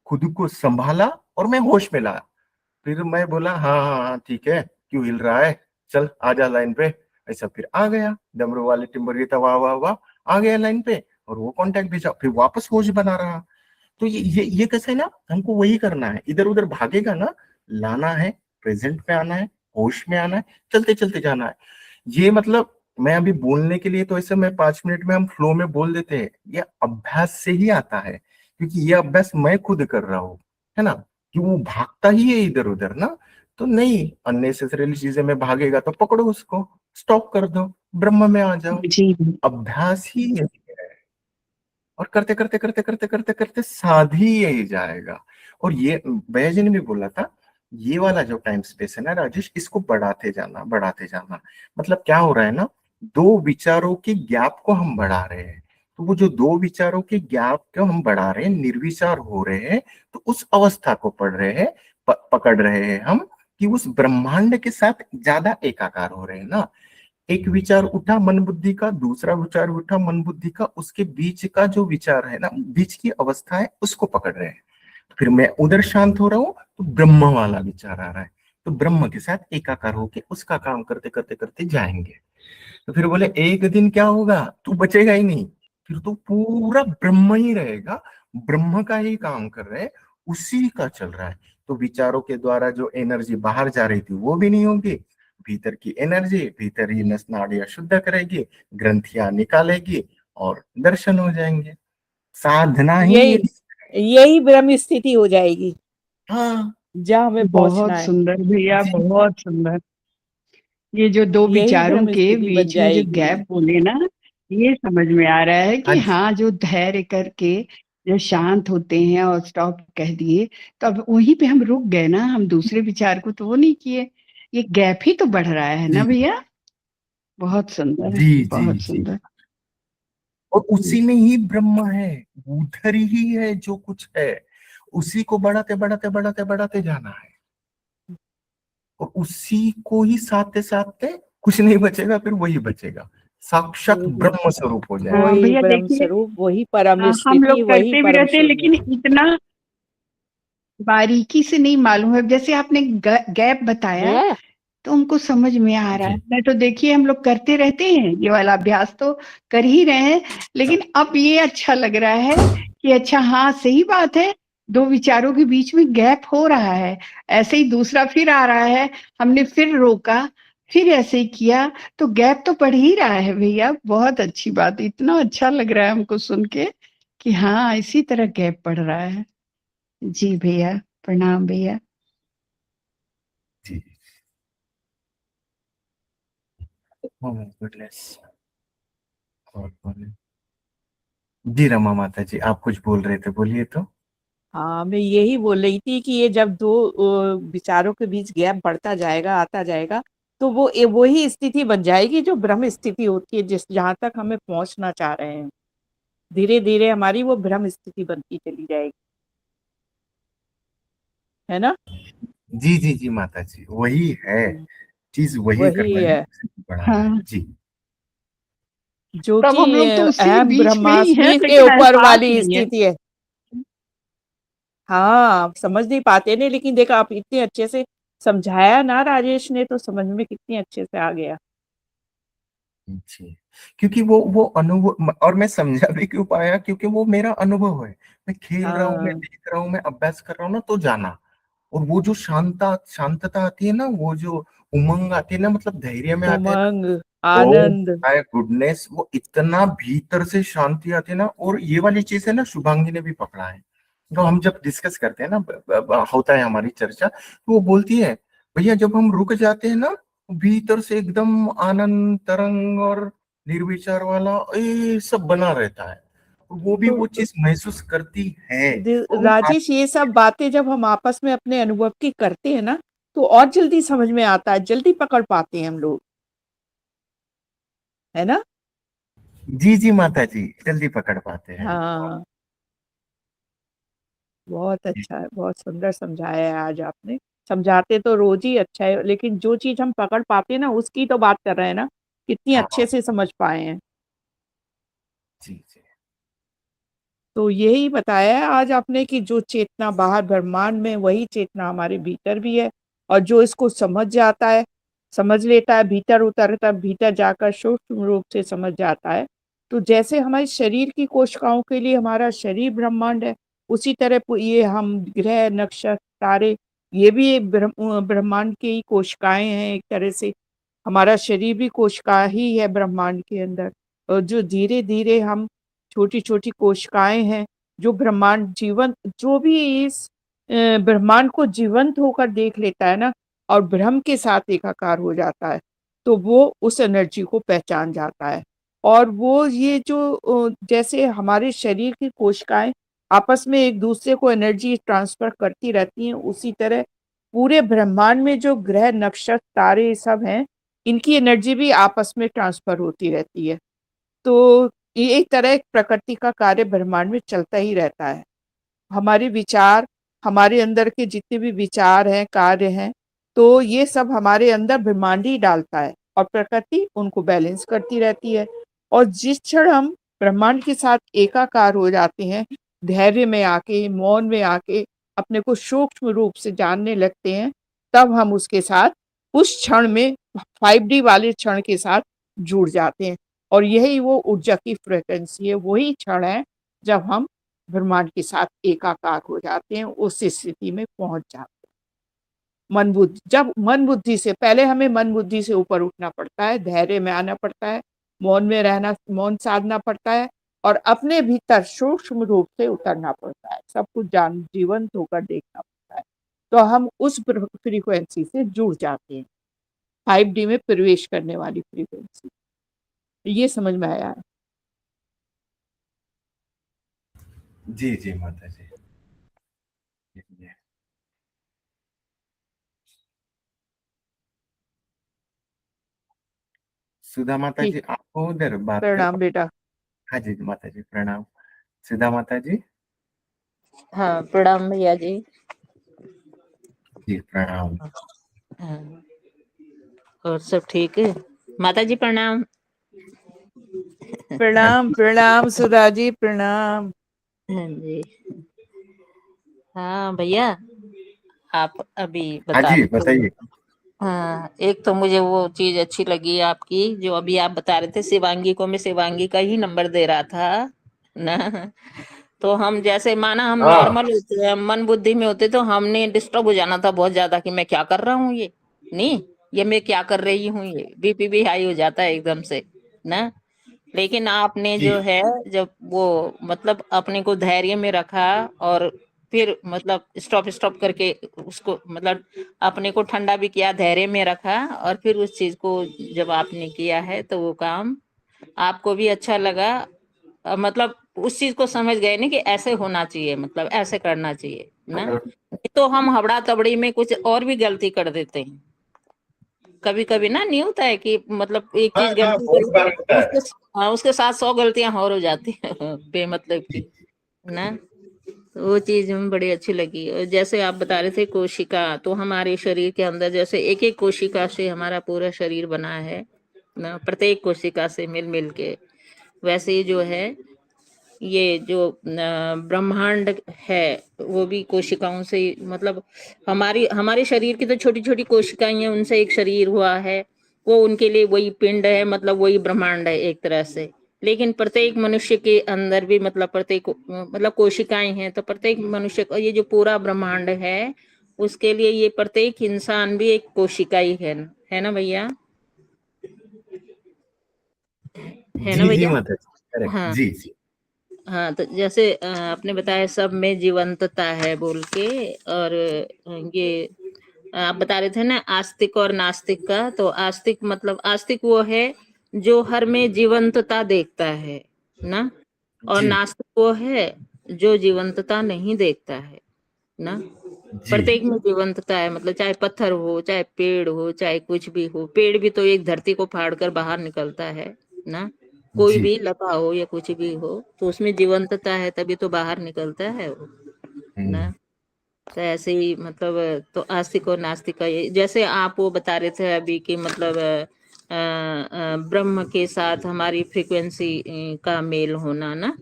खुद को संभाला, और मैं होश में लाया। फिर मैं बोला हाँ हाँ हाँ ठीक है, क्यों हिल रहा है, चल आजा लाइन पे, ऐसा फिर आ गया डमरू वाले टिम्बर गीता, वाह वाह वाह, आ गया लाइन पे, और वो कांटेक्ट भेजा, फिर वापस होश बना रहा। तो ये कैसे है ना, हमको वही करना है, इधर उधर भागेगा ना, लाना है, प्रेजेंट में आना है, होश में आना है, चलते चलते जाना है। ये मतलब, मैं अभी बोलने के लिए तो ऐसे मैं 5 मिनट में हम फ्लो में बोल देते हैं, ये अभ्यास से ही आता है, क्योंकि ये अभ्यास मैं खुद कर रहा हूँ, है ना, कि वो भागता ही है इधर उधर ना, तो नहीं, अननेसेसरीली चीजें में भागेगा तो पकड़ो उसको, स्टॉप कर दो, ब्रह्म में आ जाओ। जी। अभ्यास ही यही है, और करते करते करते करते करते करते साधी यही जाएगा। और ये भैया जी ने भी बोला था, ये वाला जो टाइम स्पेस है ना राजेश, इसको बढ़ाते जाना बढ़ाते जाना। मतलब क्या हो रहा है ना, दो विचारों के गैप को हम बढ़ा रहे हैं। तो वो जो दो विचारों के गैप को हम बढ़ा रहे हैं, निर्विचार हो रहे हैं, तो उस अवस्था को पढ़ रहे हैं, पकड़ रहे हैं हम, कि उस ब्रह्मांड के साथ ज्यादा एकाकार हो रहे हैं ना। एक विचार उठा मन बुद्धि का, दूसरा विचार उठा मन बुद्धि का, उसके बीच का जो विचार है ना, बीच की अवस्था है, उसको पकड़ रहे हैं। फिर मैं उधर शांत हो रहा हूं तो ब्रह्म वाला विचार आ रहा है, तो ब्रह्म के साथ एकाकार होके उसका काम करते करते करते जाएंगे। तो फिर बोले एक दिन क्या होगा, तू बचेगा ही नहीं, फिर तो पूरा ब्रह्म ही रहेगा, ब्रह्म का ही काम कर रहे हैं, उसी का चल रहा है। तो विचारों के द्वारा जो एनर्जी बाहर जा रही थी वो भी नहीं होगी, भीतर की एनर्जी भीतर ही नस नाड़ियां शुद्ध करेगी, ग्रंथियां निकालेगी और दर्शन हो जाएंगे। साधना ही यही यही ब्रह्म स्थिति हो जाएगी हाँ जहाँ हमें पहुंचना बहुत है। सुंदर भैया, जी बहुत सुंदर। ये जो दो यही विचारों ब्रह्म के स्थिति बन बीच में जो जाएगी। गैप बोले ना, ये समझ में आ रहा है हाँ कि जी हाँ, जो धैर्य करके जो शांत होते हैं और स्टॉप कह दिए, तो अब वहीं पे हम रुक गए ना, हम दूसरे विचार को तो वो नहीं किए। ये गैप ही तो बढ़ रहा है ना जी भैया। बहुत सुंदर, जी जी बहुत जी। सुंदर। और उसी में ही ब्रह्म है, उधर ही है जो कुछ है, उसी को बढ़ाते बढ़ाते बढ़ाते बढ़ाते जाना है, और उसी को ही साधते साधते कुछ नहीं बचेगा, फिर वही बचेगा, साक्षात वही ब्रह्म स्वरूप हो जाएगा। हाँ वही भैया ब्रह्म देखिए, स्वरूप, वही परम हम लोग स्थिति, वही करते भी परम रहते हैं, शून्य। लेकिन इतना बारीकी से नहीं मालूम है। जैसे आपने गैप बताया है तो उनको समझ में आ रहा है। जी मैं तो देखिए, हम लोग करते रहते हैं, ये वाला अभ्यास तो कर ही रहे हैं, लेकिन अब ये अच्छा लग रहा है कि अच्छा हाँ, सही बात है, दो विचारों के बीच में गैप हो रहा है। ऐसे ही दूसरा फिर आ रहा है, हमने फिर रोका, फिर ऐसे ही किया, तो गैप तो पड़ ही रहा है भैया। बहुत अच्छी बात, इतना अच्छा लग रहा है हमको सुन के कि हाँ, इसी तरह गैप पड़ रहा है। जी भैया, प्रणाम भैया। जी। Oh my goodness। और बोले। जी रमा माता जी, आप कुछ बोल रहे थे, बोलिए तो। हाँ, मैं यही बोल रही थी कि ये जब दो विचारों के बीच गैप बढ़ता जाएगा, आता जाएगा, तो वो वही स्थिति बन जाएगी जो ब्रह्म स्थिति होती है, जिस जहाँ तक हमें पहुंचना चाह रहे हैं। धीरे धीरे हमारी वो ब्रह्म स्थिति बनती चली जाएगी, है ना। जी जी जी माता जी, वही है चीज, वही वही करना है, है उसी को बढ़ाना है हाँ, जी। जो तब कि हम लोग तो उसी अहम बीच में ही हैं, ब्रह्मास्मि के लेकिन ऊपर एहसास वाली नहीं है। स्थिति है। हाँ, समझ नहीं पाते नहीं, लेकिन देखा आप इतने अच्छे से समझाया ना राजेश ने, तो समझ में कितनी अच्छे से आ गया। जी, क्योंकि वो अनुभव, और मैं समझा भी क्यों पाया, क्योंकि वो मेरा अनुभव है। मैं खेल रहा हूँ, मैं हाँ, देख रहा हूँ, मैं अभ्यास कर रहा हूँ ना, तो जाना। और वो जो शांतता आती है ना, वो जो उमंग आती है ना, मतलब धैर्य में आते हैं, उमंग, ओ आनंद। माय गुडनेस, वो इतना भीतर से शांति आती है ना। और ये वाली चीज है ना, शुभांगी ने भी पकड़ा है। तो हम जब डिस्कस करते हैं ना, होता है हमारी चर्चा, तो वो बोलती है, भैया जब हम रुक जाते हैं ना, भीतर से एकदम आनंद तरंग और निर्विचार वाला ये सब बना रहता है। वो भी वो तो चीज महसूस करती है। और वो राजेश, ये सब बातें जब हम आपस में अपने अनुभव की करते हैं ना, तो और जल्दी समझ में आता है, जल्दी पकड़ पाते हैं हम लोग, है ना। जी जी माता जी, जल्दी पकड़ पाते हैं। हाँ, बहुत अच्छा है, बहुत सुंदर समझाया है आज आपने। समझाते तो रोज ही अच्छा है, लेकिन जो चीज हम पकड़ पाते हैं ना, उसकी तो बात कर रहे हैं ना, कितनी हाँ अच्छे से समझ पाए हैं। जी जी तो यही बताया है आज आपने कि जो चेतना बाहर ब्रह्मांड में, वही चेतना हमारे भीतर भी है। और जो इसको समझ जाता है, समझ लेता है, भीतर उतरता है, भीतर जाकर सूक्ष्म रूप से समझ जाता है। तो जैसे हमारे शरीर की कोशिकाओं के लिए हमारा शरीर ब्रह्मांड है, उसी तरह ये हम ग्रह, नक्षत्र, तारे, ये भी एक ब्रह्मांड की ही कोशिकाएं हैं एक तरह से। हमारा शरीर भी कोशिका ही है ब्रह्मांड के अंदर। और जो धीरे धीरे हम छोटी-छोटी कोशिकाएँ हैं, जो ब्रह्मांड जीवन, जो भी इस ब्रह्मांड को जीवंत होकर देख लेता है ना, और ब्रह्म के साथ एकाकार हो जाता है, तो वो उस एनर्जी को पहचान जाता है। और वो ये जो जैसे हमारे शरीर की कोशिकाएँ आपस में एक-दूसरे को एनर्जी ट्रांसफ़र करती रहती हैं, उसी तरह पूरे ब्रह्मांड में जो ग्रह, नक्षत्र, तारे सब हैं, इनकी एनर्जी भी आपस में ट्रांसफर होती रहती है। तो ये एक तरह प्रकृति का कार्य ब्रह्मांड में चलता ही रहता है। हमारे विचार, हमारे अंदर के जितने भी विचार हैं, कार्य हैं, तो ये सब हमारे अंदर ब्रह्मांड ही डालता है और प्रकृति उनको बैलेंस करती रहती है। और जिस क्षण हम ब्रह्मांड के साथ एकाकार हो जाते हैं, धैर्य में आके, मौन में आके अपने को सूक्ष्म रूप से जानने लगते हैं, तब हम उसके साथ उस क्षण में 5D वाले क्षण के साथ जुड़ जाते हैं। और यही वो ऊर्जा की फ्रीक्वेंसी है, वही क्षण है जब हम ब्रह्मांड के साथ एकाकार हो जाते हैं, उस स्थिति में पहुंच जाते हैं। मन बुद्धि, जब मन बुद्धि से पहले हमें मन बुद्धि से ऊपर उठना पड़ता है, धैर्य में आना पड़ता है, मौन में रहना, मौन साधना पड़ता है और अपने भीतर सूक्ष्म रूप से उतरना पड़ता है, सब कुछ जीवंत होकर देखना पड़ता है। तो हम उस फ्रीक्वेंसी से जुड़ जाते हैं, 5D में प्रवेश करने वाली फ्रीक्वेंसी। ये समझ में आया है? जी जी माता जी। सुधा माता जी, आपको उधर बात कर। प्रणाम बेटा। हाँ जी माता जी, प्रणाम। सुधा माता जी। हाँ, प्रणाम भैया जी। जी प्रणाम। हाँ, और सब ठीक है? माता जी प्रणाम। प्रणाम प्रणाम सुधा जी, प्रणाम। हाँ जी। हाँ भैया, आप अभी हाँ बता जी रहे थे। बताइए। हाँ, एक तो मुझे वो चीज अच्छी लगी आपकी, जो अभी आप बता रहे थे शिवांगी को, मैं शिवांगी का ही नंबर दे रहा था ना। तो हम जैसे माना हम हाँ नॉर्मल होते हैं, मन बुद्धि में होते, तो हमने डिस्टर्ब हो जाना था बहुत ज्यादा कि मैं क्या कर रहा हूँ, ये नहीं, ये मैं क्या कर रही हूँ, ये बीपी भी हाई हो जाता है एकदम से ना। लेकिन आपने जी जो है, जब वो मतलब अपने को धैर्य में रखा और फिर मतलब स्टॉप स्टॉप करके उसको मतलब अपने को ठंडा भी किया, धैर्य में रखा और फिर उस चीज को जब आपने किया है तो वो काम आपको भी अच्छा लगा। मतलब उस चीज को समझ गए ना कि ऐसे होना चाहिए, मतलब ऐसे करना चाहिए ना। तो हम हबड़ा तबड़ी में कुछ और भी गलती कर देते हैं। कभी कभी ना नहीं होता है कि मतलब एक हाँ चीज हाँ, गलती बहुत बार होता करो, है। उसके साथ 100 गलतियां और हो जाती है बेमतलब की ना। तो वो चीज हमें बड़ी अच्छी लगी। और जैसे आप बता रहे थे कोशिका, तो हमारे शरीर के अंदर जैसे एक एक कोशिका से हमारा पूरा शरीर बना है ना, प्रत्येक कोशिका से मिल मिल के, वैसे ही जो है ये जो ब्रह्मांड है वो भी कोशिकाओं से, मतलब हमारी हमारे शरीर की तो छोटी छोटी कोशिकाएं हैं, उनसे एक शरीर हुआ है, वो उनके लिए वही पिंड है, मतलब वही ब्रह्मांड है एक तरह से। लेकिन प्रत्येक मनुष्य के अंदर भी मतलब प्रत्येक मतलब कोशिकाएं हैं, तो प्रत्येक मनुष्य का ये जो पूरा ब्रह्मांड है उसके लिए ये प्रत्येक इंसान भी एक कोशिका ही है ना भैया? है ना जी जी भैया? माता जी, करेक्ट। हाँ जी जी। हाँ। तो जैसे आपने बताया सब में जीवंतता है बोल के, और ये आप बता रहे थे ना आस्तिक और नास्तिक का। तो आस्तिक मतलब आस्तिक वो है जो हर में जीवंतता देखता है ना, और जी नास्तिक वो है जो जीवंतता नहीं देखता है ना। जी प्रत्येक में जीवंतता है, मतलब चाहे पत्थर हो, चाहे पेड़ हो, चाहे कुछ भी हो। पेड़ भी तो एक धरती को फाड़ कर बाहर निकलता है ना, कोई जी। भी लता हो या कुछ भी हो, तो उसमें जीवंतता है तभी तो बाहर निकलता है वो हम्म, ना। तो ऐसे ही मतलब तो आस्तिक और नास्तिक का ये, जैसे आप वो बता रहे थे अभी कि मतलब ब्रह्म के साथ हमारी फ्रीक्वेंसी का मेल होना ना।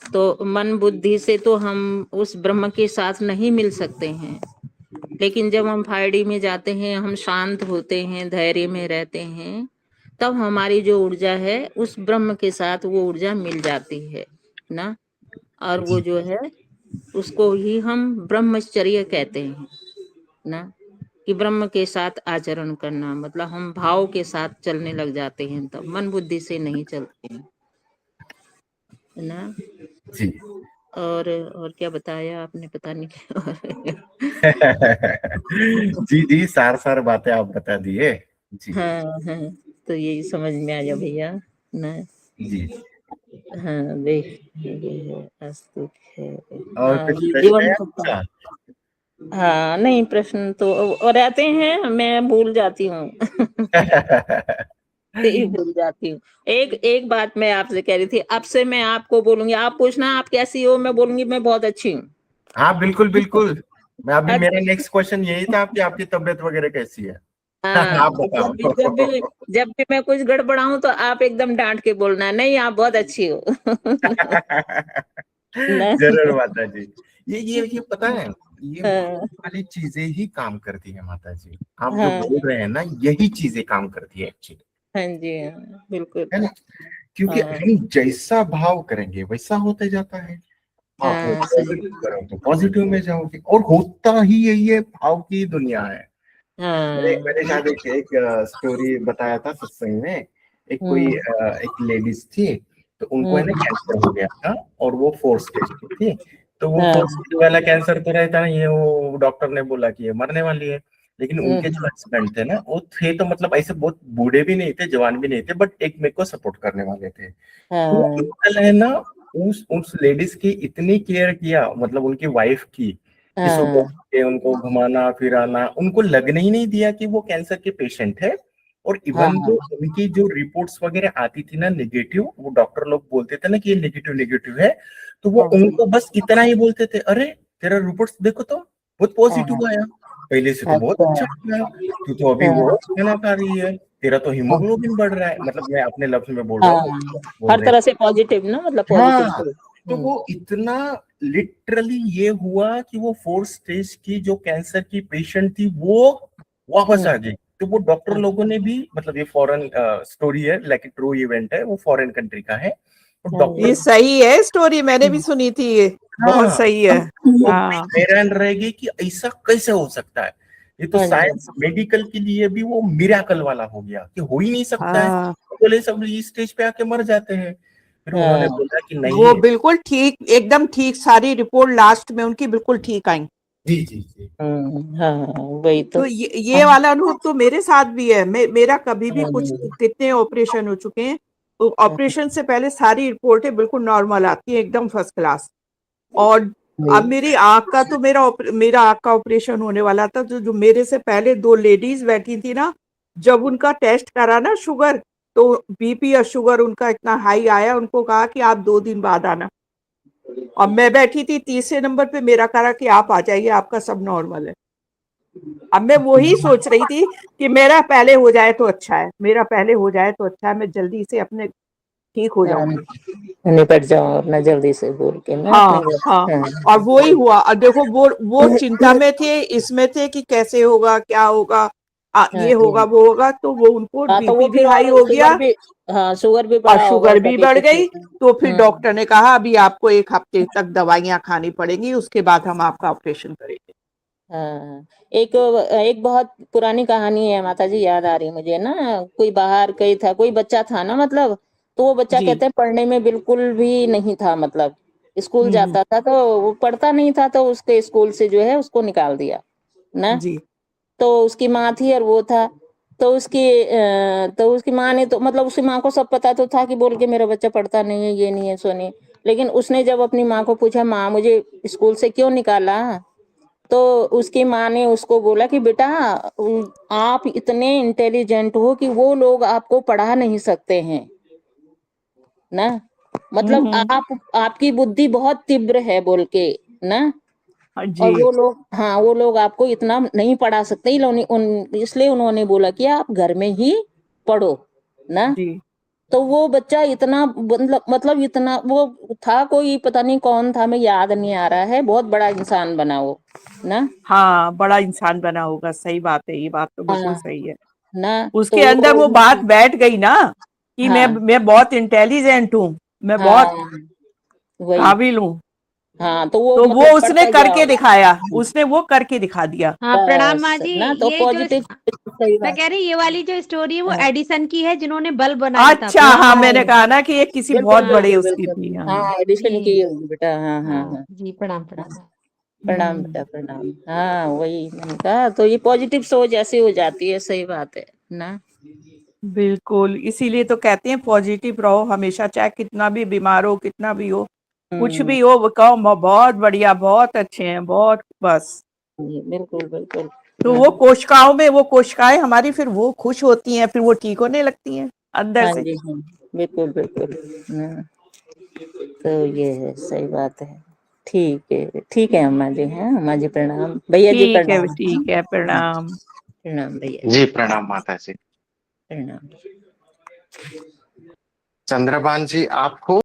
तो मन बुद्धि से तो हम उस ब्रह्म के साथ नहीं मिल सकते हैं, लेकिन जब हम 5D में जाते हैं, हम शांत होते हैं, धैर्य में रहते हैं, तब हमारी जो ऊर्जा है उस ब्रह्म के साथ वो ऊर्जा मिल जाती है ना। और वो जी जो है उसको ही हम ब्रह्मचर्य कहते हैं ना, कि ब्रह्म के साथ आचरण करना, मतलब हम भाव के साथ चलने लग जाते हैं, तब मन बुद्धि से नहीं चलते हैं ना। जी। और क्या बताया आपने, पता नहीं क्या जी जी, सार सार बातें आप बता दिए। जी हाँ हाँ, तो यही समझ में आया भैया ना। जी। हाँ देख, ये है आस्तिक है। और हाँ कुछ ये प्रश्न जीवन है सत्ता। आपका? हाँ, नहीं प्रश्न तो रहते हैं, मैं भूल जाती हूँ। यही भूल जाती हूँ। एक एक बात मैं आपसे कह रही थी, अब से मैं आपको बोलूँगी, आप पूछना आप कैसी हो? मैं बोलूँगी मैं बहुत अच्छी हूँ। हाँ बिल्कुल बिल्कुल। मैं अभी, मेरा अच्छा। नेक्स्ट क्वेश्चन यही था कि आपकी तबीयत वगैरह कैसी है। हाँ, आप बताओ। जब भी मैं कुछ गड़बड़ाऊँ तो आप एकदम डाँट के बोलना, नहीं आप बहुत अच्छी हो। ना? जरूर माता जी। ये पता है, ये हाँ, वाली चीजें ही काम करती है माता जी। आप जो हाँ, बोल रहे हैं ना, यही चीजें काम करती है एक्चुअली, हाँ जी, हाँ, बिल्कुल। है ना? क्योंकि हाँ, हम जैसा भाव करेंगे वैसा होते जाता है। आप हाँ, सही। पॉजिटिव करो तो पॉजिटिव में जाओगे, और होता ही यही है, भाव की दुनिया है। हाँ, मैंने शायद एक स्टोरी बताया था सत्संग में। हुँ, एक लेडीज थी, तो उनको है ना हुँ, कैंसर हो गया था, और वो 4 स्टेज की थी। तो वो हाँ, 4 स्टेज वाला कैंसर तो रहता नहीं है, वो डॉक्टर ने बोला कि ये मरने वाली है। लेकिन हुँ, उनके जो हस्बैंड थे ना, वो थे तो मतलब ऐसे बहुत बूढ़े भी नहीं थे, जवान भी नहीं थे, बट एक मेरे को सपोर्ट करने वाले थे। तो वो हाँ, अंकल है ना, उस लेडीज की इतनी केयर किया, मतलब उनकी वाइफ की, कि सुबह हाँ, के उनको घुमाना फिराना, उनको लगने ही नहीं दिया कि वो कैंसर के पेशेंट है। और इवन जो हाँ, उनकी जो रिपोर्ट्स वगैरह आती थी ना नेगेटिव, वो डॉक्टर लोग बोलते थे ना कि ये नेगेटिव नेगेटिव है, तो वो हाँ, उनको बस इतना ही बोलते थे, अरे तेरा रिपोर्ट्स देखो तो बहुत हाँ, पॉजिटिव आया, पहले से तो बहुत अच्छा, अच्छा आया, तू तो अभी वो हाँ, खाना खा रही है, तेरा तो हाँ, हीमोग्लोबिन बढ़ रहा है, मतलब मैं अपने लफ्ज में बोल रहा हूँ, हाँ, बोल हर रहे तरह से पॉजिटिव ना, मतलब पॉजिटिव हाँ। सोच। तो हुँ, वो इतना लिटरली ये हुआ कि वो 4 स्टेज की जो कैंसर की पेशेंट थी, वो वापस हुँ, आ गई। तो वो डॉक्टर हाँ, लोगों ने भी, मतलब ये फॉरेन स्टोरी है, लाइक ट्रू इवेंट है, वो फॉरेन कंट्री का है, तो हाँ डॉक्टर, ये सही है स्टोरी, मैंने भी सुनी थी ये, बहुत हाँ, सही है। वो बड़ी हाँ, हैरान रहेगी कि ऐसा कैसे हो सकता है। ये तो हाँ जी, साइंस मेडिकल के लिए भी वो मिराकल वाला हो गया कि हो ही नहीं सकता है। हाँ, तो बोले सब इस स्टेज पे आके मर जाते हैं। फिर उन्होंने हाँ, बोला कि वो नहीं। बिल्कुल ठीक, एकदम ठीक, सारी रिपोर्ट लास्ट में उनकी बिल्कुल ठीक आई। जी जी जी। हाँ, वही तो। तो ये वाला अनुभव तो मेरे साथ भी है। मेरा कभी भी कुछ, हाँ, कितने ऑपरेशन हो चुके हैं, तो ऑपरेशन से पहले सारी रिपोर्टें बिल्कुल नॉर्मल आती है, एकदम फर्स्ट क्लास। और अब वही। मेरी आंख का तो मेरा आंख का ऑपरेशन होने वाला था, तो जो मेरे से पहले दो लेडीज बैठी थी ना, जब उनका टेस्ट करा ना शुगर, तो बीपी और शुगर उनका इतना हाई आया, उनको कहा कि आप 2 दिन बाद आना। और मैं बैठी थी तीसरे नंबर पे, मेरा करा कि आप आ जाइए, आपका सब नॉर्मल है। अब मैं वही सोच रही थी कि मेरा पहले हो जाए तो अच्छा है, मेरा पहले हो जाए तो अच्छा है, मैं जल्दी से अपने ठीक हो हाँ, जाऊं। निपट जाओ अपना जल्दी से बोल के ना अपने हाँ, हाँ। घर। और वो ही हुआ। और देखो, वो चिंता में थे, इसमें थे कि कैसे होगा, क्या होगा, हाँ ये जी। होगा, वो होगा, तो वो उनको हाँ, तो वो बीपी भी फिर हाई और हो शुगर गया भी, हाँ, शुगर भी और बढ़ा होगा शुगर भी तभी बढ़ कुछ गई। होगा। तो फिर डॉक्टर ने कहा अभी आपको 1 हफ्ते तक दवाइयां खानी पड़ेंगी, उसके बाद हम आपका ऑपरेशन करेंगे। हाँ, एक एक बहुत पुरानी कहानी है माता जी, याद आ रही मुझे ना। कोई बाहर कहीं था, कोई बच्चा था ना, मतलब तो वो बच्चा जी। कहते हैं पढ़ने में बिल्कुल भी नहीं था, मतलब स्कूल हम्म। जाता था तो वो पढ़ता नहीं था, तो उसके स्कूल से जो है उसको निकाल दिया ना। जी। तो उसकी माँ थी और वो था। तो उसकी माँ ने तो मतलब उसकी माँ को सब पता तो था कि बोल के मेरा बच्चा पढ़ता नहीं है, ये नहीं है, सो नहीं। लेकिन उसने जब अपनी माँ को पूछा, माँ मुझे स्कूल से क्यों निकाला, तो उसकी माँ ने उसको बोला कि बेटा आप इतने इंटेलिजेंट हो कि वो लोग आपको पढ़ा नहीं सकते हैं ना, मतलब हम्म। आपकी बुद्धि बहुत तीव्र है बोल के ना। हाँ और जी। वो लोग, हाँ, वो लोग आपको इतना नहीं पढ़ा सकते, इसलिए उन्होंने बोला कि आप घर में ही पढ़ो ना। जी। तो वो बच्चा इतना मतलब इतना वो था, कोई पता नहीं कौन था, मैं याद नहीं आ रहा है, बहुत बड़ा इंसान बना वो ना। हाँ, बड़ा इंसान बना होगा, सही बात है, ये बात तो बिल्कुल हाँ सही है। ना। तो उसके अंदर वो बात बैठ गई ना, कि मैं हाँ, मैं बहुत इंटेलिजेंट हूँ, मैं बहुत हाँ, वही। काबिल हूँ। हाँ, तो वो तो वो मतलब उसने पढ़ता गया करके होगा। दिखाया, उसने वो करके दिखा दिया। हाँ, प्रणाम बस माँ जी। ना, तो ये जो पॉजिटिव, सही मैं बात। कह रही, ये वाली जो स्टोरी है वो हाँ, एडिसन की है, जिन्होंने बल्ब बनाया था। अच्छा, हाँ, प्रणाम मैंने माँ जी। कहा ना कि ये किसी बिल्कुल बहुत हाँ बड़े बिल्कुल उसकी बिल्कुल। थी। हाँ। हाँ, एडिशन की जी। होगी बेटा, हाँ हाँ हाँ हाँ। जी, प्रणाम हाँ, प्रणाम। प्रणाम बेटा प्रणाम। हाँ, वही मैंने कहा, तो ये पॉजिटिव सोच ऐसी हो जाती है, सही बात है ना। बिल्कुल, इसीलिए तो कहते हैं पॉजिटिव रहो हमेशा, चाहे कितना भी बीमार हो, कितना भी हो, कुछ हम्म। भी हो, वो कहो बहुत बढ़िया, बहुत अच्छे हैं, बहुत, बस बिल्कुल बिल्कुल। तो हाँ, वो कोशिकाएं हमारी फिर वो खुश होती हैं, फिर वो ठीक होने लगती हैं अंदर हाँ से। जी हाँ, बिल्कुल बिल्कुल। हाँ, तो ये है, सही बात है। ठीक है अम्मा जी। हाँ अम्मा जी प्रणाम, भैया जी प्रणाम। ठीक है, प्रणाम। प्रणाम भैया जी प्रणाम माता जी। प्रणाम। चंद्रभान जी आपको